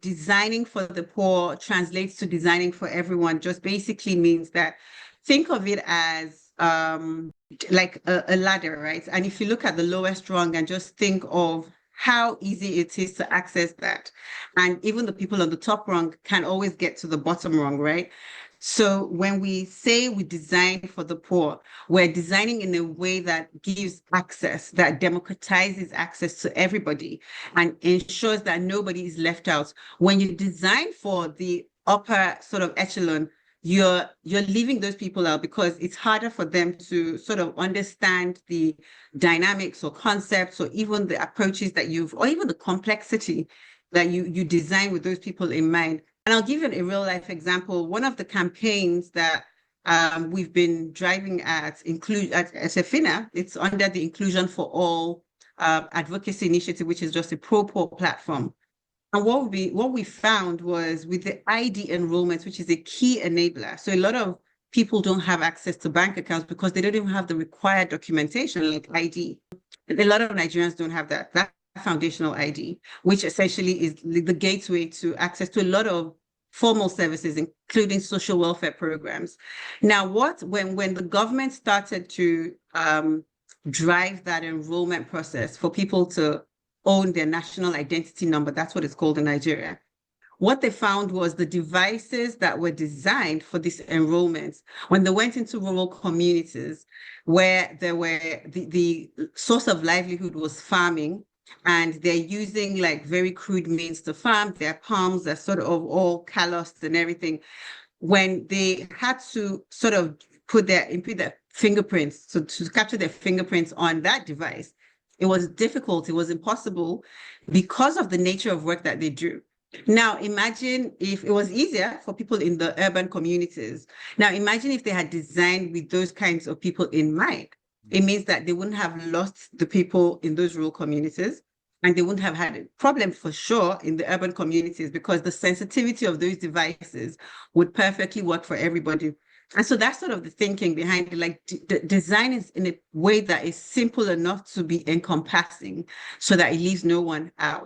designing for the poor translates to designing for everyone just basically means that think of it as like a ladder, right? And if you look at the lowest rung and just think of how easy it is to access that. And even the people on the top rung can always get to the bottom rung, right? So when we say we design for the poor, we're designing in a way that gives access, that democratizes access to everybody and ensures that nobody is left out. When you design for the upper sort of echelon, you're leaving those people out because it's harder for them to sort of understand the dynamics or concepts or even the approaches that or even the complexity that you design with those people in mind. And I'll give you a real life example. One of the campaigns that we've been driving at Sefina, it's under the Inclusion for All advocacy initiative, which is just a pro-poor platform. And what we found was with the ID enrollment, which is a key enabler. So a lot of people don't have access to bank accounts because they don't even have the required documentation like ID. A lot of Nigerians don't have that foundational ID, which essentially is the gateway to access to a lot of formal services, including social welfare programs. Now, when the government started to drive that enrollment process for people to own their national identity number, that's what it's called in Nigeria. What they found was the devices that were designed for this enrollment, when they went into rural communities where there were the source of livelihood was farming, and they're using like very crude means to farm, their palms are sort of all calloused and everything. When they had to sort of input their fingerprints, so to capture their fingerprints on that device, it was difficult, it was impossible because of the nature of work that they do. Now, imagine if it was easier for people in the urban communities. Now, imagine if they had designed with those kinds of people in mind. It means that they wouldn't have lost the people in those rural communities, and they wouldn't have had a problem for sure in the urban communities because the sensitivity of those devices would perfectly work for everybody. And so that's sort of the thinking behind it. Like design is in a way that is simple enough to be encompassing so that it leaves no one out.